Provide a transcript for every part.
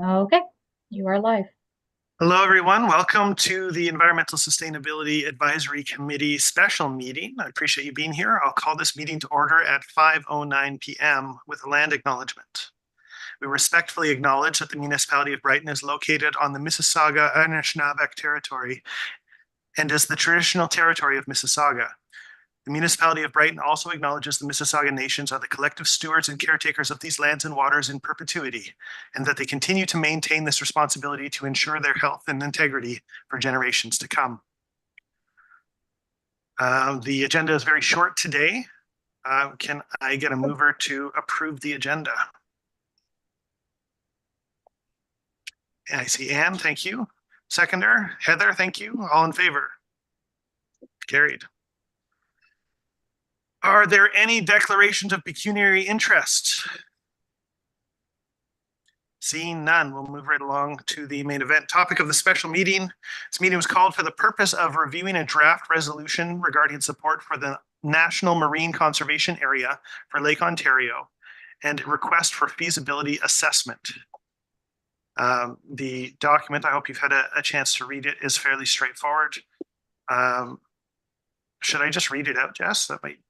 Okay, you are live. Hello, everyone. Welcome to the Environmental Sustainability Advisory Committee special meeting. I appreciate you being here. I'll call this meeting to order at 5:09 p.m. with a land acknowledgement. We respectfully acknowledge that the municipality of Brighton is located on the Mississauga Anishinaabe territory and is the traditional territory of Mississauga. The municipality of Brighton also acknowledges the Mississauga nations are the collective stewards and caretakers of these lands and waters in perpetuity, and that they continue to maintain this responsibility to ensure their health and integrity for generations to come. The agenda is very short today. Can I get a mover to approve the agenda? I see Anne, thank you. Seconder, Heather, thank you. All in favor? Carried. Are there any declarations of pecuniary interest? Seeing none, we'll move right along to the main event topic of the special meeting. This meeting was called for the purpose of reviewing a draft resolution regarding support for the National Marine Conservation Area for Lake Ontario and a request for feasibility assessment. The document, I hope you've had a chance to read it, is fairly straightforward. Should I just read it out, Jess? That might.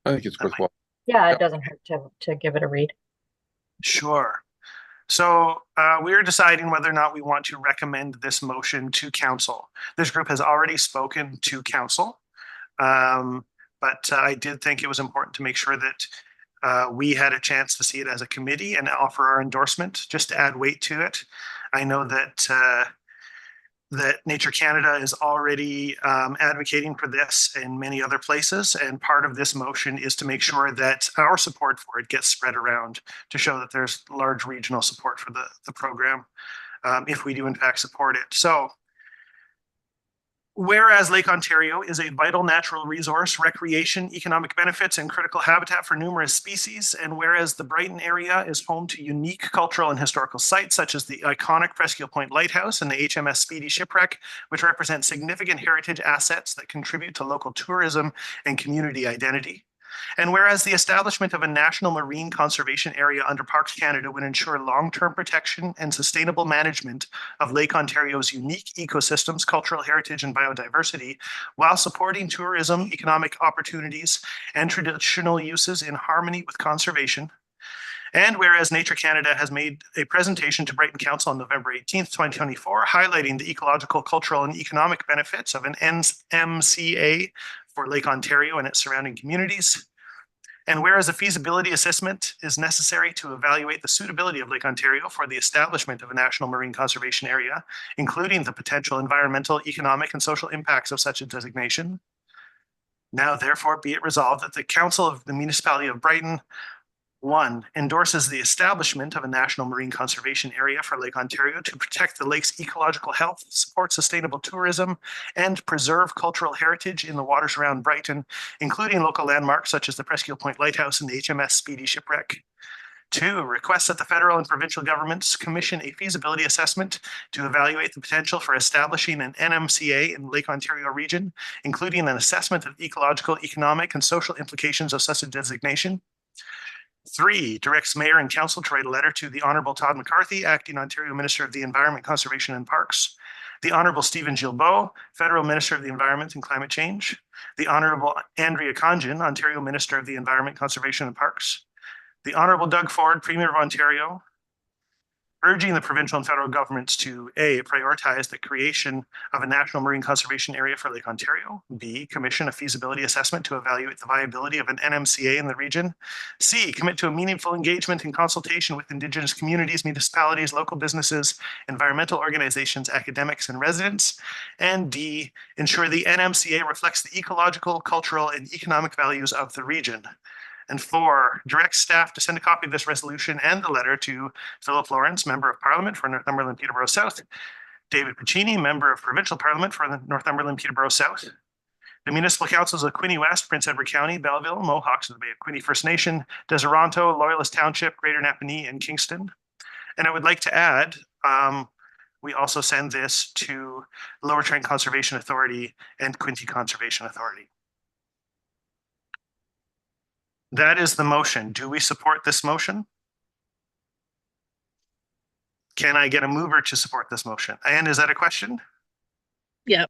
I think it's worthwhile. Yeah, it doesn't hurt to give it a read. Sure. So we're deciding whether or not we want to recommend this motion to council. This group has already spoken to council, but I did think it was important to make sure that we had a chance to see it as a committee and offer our endorsement, just to add weight to it. I know that Nature Canada is already advocating for this in many other places, and part of this motion is to make sure that our support for it gets spread around to show that there's large regional support for the program if we do in fact support it. So whereas Lake Ontario is a vital natural resource, recreation, economic benefits, and critical habitat for numerous species, and whereas the Brighton area is home to unique cultural and historical sites such as the iconic Presqu'île Point Lighthouse and the HMS Speedy Shipwreck, which represent significant heritage assets that contribute to local tourism and community identity. And whereas the establishment of a national marine conservation area under Parks Canada would ensure long-term protection and sustainable management of Lake Ontario's unique ecosystems, cultural heritage, and biodiversity, while supporting tourism, economic opportunities, and traditional uses in harmony with conservation. And whereas Nature Canada has made a presentation to Brighton Council on November 18th, 2024, highlighting the ecological, cultural, and economic benefits of an NMCA for Lake Ontario and its surrounding communities. And whereas a feasibility assessment is necessary to evaluate the suitability of Lake Ontario for the establishment of a national marine conservation area, including the potential environmental, economic, and social impacts of such a designation. Now, therefore, be it resolved that the Council of the Municipality of Brighton 1. Endorses the establishment of a national marine conservation area for Lake Ontario to protect the lake's ecological health, support sustainable tourism, and preserve cultural heritage in the waters around Brighton, including local landmarks such as the Presqu'île Point Lighthouse and the HMS Speedy Shipwreck. 2. Requests that the federal and provincial governments commission a feasibility assessment to evaluate the potential for establishing an NMCA in Lake Ontario region, including an assessment of ecological, economic, and social implications of such a designation. 3. Directs Mayor and Council to write a letter to the Honourable Todd McCarthy, Acting Ontario Minister of the Environment, Conservation and Parks, the Honourable Stephen Guilbeault, Federal Minister of the Environment and Climate Change, the Honourable Andrea Conjin, Ontario Minister of the Environment, Conservation and Parks, the Honourable Doug Ford, Premier of Ontario, urging the provincial and federal governments to A, prioritize the creation of a national marine conservation area for Lake Ontario, B, commission a feasibility assessment to evaluate the viability of an NMCA in the region, C, commit to a meaningful engagement and consultation with Indigenous communities, municipalities, local businesses, environmental organizations, academics, and residents, and D, ensure the NMCA reflects the ecological, cultural, and economic values of the region. And 4, direct staff to send a copy of this resolution and the letter to Philip Lawrence, Member of Parliament for Northumberland Peterborough South, David Piccini, Member of Provincial Parliament for the Northumberland Peterborough South, the municipal councils of Quinte West, Prince Edward County, Belleville, Mohawks of the Bay of Quinte First Nation, Deseronto, Loyalist Township, Greater Napanee, and Kingston. And I would like to add, we also send this to Lower Trent Conservation Authority and Quinte Conservation Authority. That is the motion. Do we support this motion? Can I get a mover to support this motion? And is that a question? Yeah.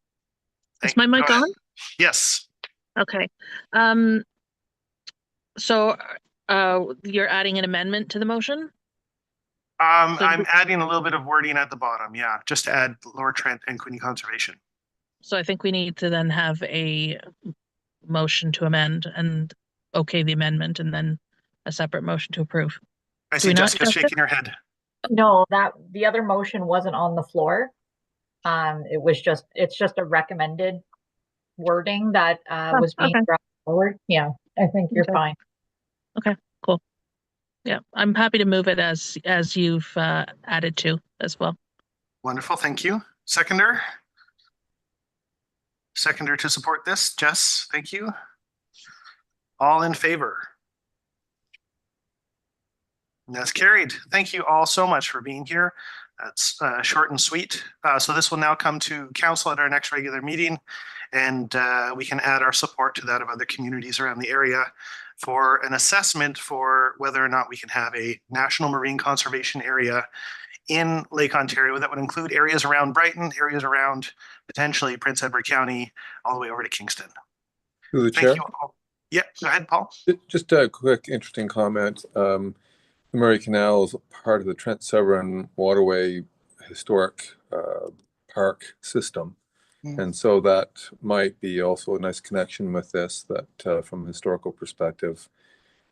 Is Thank- my go mic ahead. on? Yes. Okay. So you're adding an amendment to the motion? So I'm adding a little bit of wording at the bottom. Yeah, just to add Lower Trent and Queenie Conservation. So I think we need to then have a motion to amend and okay the amendment and then a separate motion to approve. I Do see we not, Jessica Jessica? shaking her head. No, that the other motion wasn't on the floor. It's just a recommended wording that was being okay. brought forward. Yeah, I think you're Okay. fine. Okay, cool. Yeah, I'm happy to move it as you've added to as well. Wonderful, thank you. Seconder? Seconder to support this, Jess, thank you. All in favor? And that's carried. Thank you all so much for being here. That's short and sweet. So this will now come to council at our next regular meeting, and we can add our support to that of other communities around the area for an assessment for whether or not we can have a national marine conservation area in Lake Ontario that would include areas around Brighton, areas around potentially Prince Edward County, all the way over to Kingston. Through the Thank chair. you all. Yeah, go ahead, Paul. Just a quick, interesting comment. The Murray Canal is part of the Trent Severn Waterway Historic Park system. And so that might be also a nice connection with this, that from a historical perspective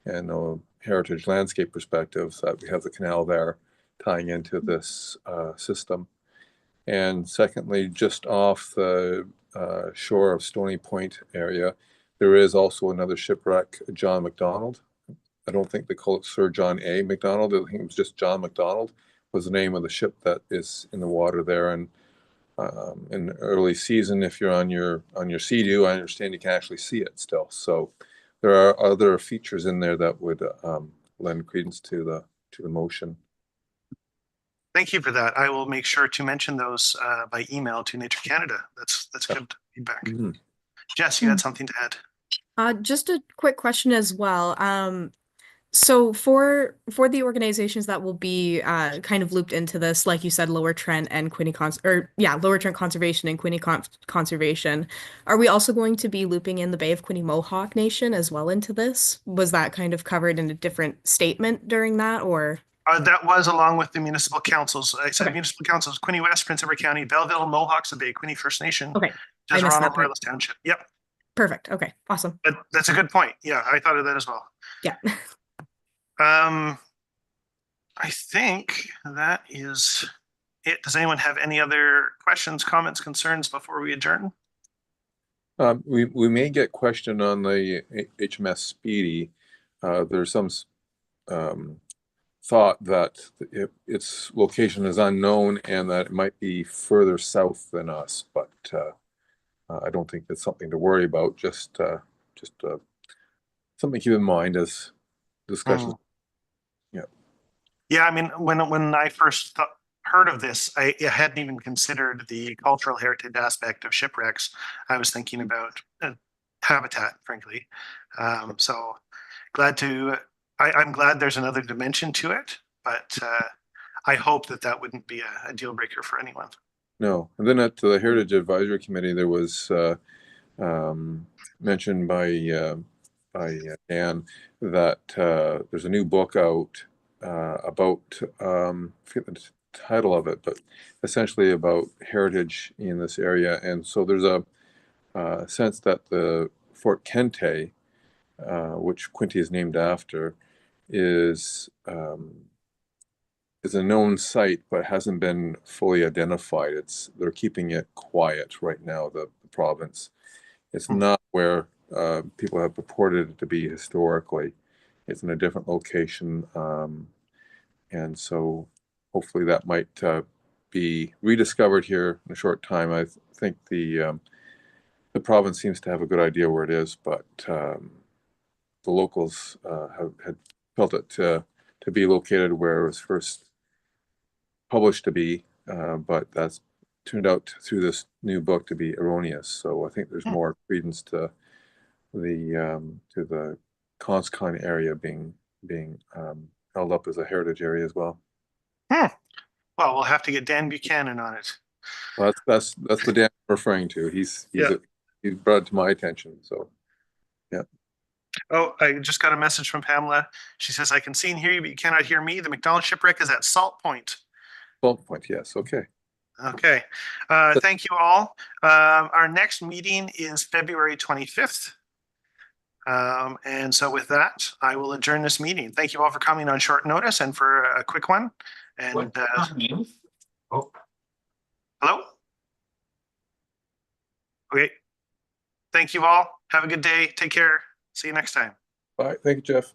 and a heritage landscape perspective, that we have the canal there tying into this system. And secondly, just off the shore of Stony Point area, there is also another shipwreck, John MacDonald. I don't think they call it Sir John A. MacDonald. I think it was just John MacDonald was the name of the ship that is in the water there. And in the early season, if you're on your Sea-Doo, I understand you can actually see it still. So there are other features in there that would lend credence to the motion. Thank you for that. I will make sure to mention those by email to Nature Canada. That's good feedback. Mm-hmm. Jess, you had something to add. Just a quick question as well. So for the organizations that will be kind of looped into this, like you said, Lower Trent and Lower Trent Conservation and Queenie Conservation, are we also going to be looping in the Bay of Quinte Mohawk Nation as well into this? Was that kind of covered in a different statement during that, or? That was along with the municipal councils. I said Okay. municipal councils: Quinte West, Prince Edward County, Belleville, Mohawks Bay, Quinte First Nation, Okay, I missed that part. Morales Township. Yep. Perfect. Okay, awesome. That's a good point. Yeah, I thought of that as well. Yeah. I think that is it. Does anyone have any other questions, comments, concerns before we adjourn? We may get questioned on the HMS Speedy. There's some thought that its location is unknown and that it might be further south than us, but I don't think that's something to worry about. Just something to keep in mind as discussions. Yeah, I mean, when I first heard of this, I hadn't even considered the cultural heritage aspect of shipwrecks. I was thinking about habitat, frankly. So I'm glad there's another dimension to it, but I hope that wouldn't be a deal breaker for anyone. No. And then at the Heritage Advisory Committee, there was mentioned by Dan that there's a new book out about, I forget the title of it, but essentially about heritage in this area. And so there's a sense that the Fort Kente, which Quinte is named after, is a known site, but hasn't been fully identified. They're keeping it quiet right now, the province. It's not where people have purported it to be historically. It's in a different location. And so hopefully that might be rediscovered here in a short time. I think the province seems to have a good idea where it is, but the locals had felt it to be located where it was first published to be, but that's turned out through this new book to be erroneous. So I think there's more credence to the Conscon area being held up as a heritage area as well. Well, we'll have to get Dan Buchanan on it. Well, that's the Dan I'm referring to. He's brought it to my attention. So Oh, I just got a message from Pamela. She says, I can see and hear you, but you cannot hear me. The McDonald shipwreck is at Salt Point. Salt Point, yes, okay. Okay. Thank you all. Our next meeting is February 25th. And so with that, I will adjourn this meeting. Thank you all for coming on short notice and for a quick one. And hello? Okay. Thank you all. Have a good day. Take care. See you next time. Bye. Thank you, Jeff.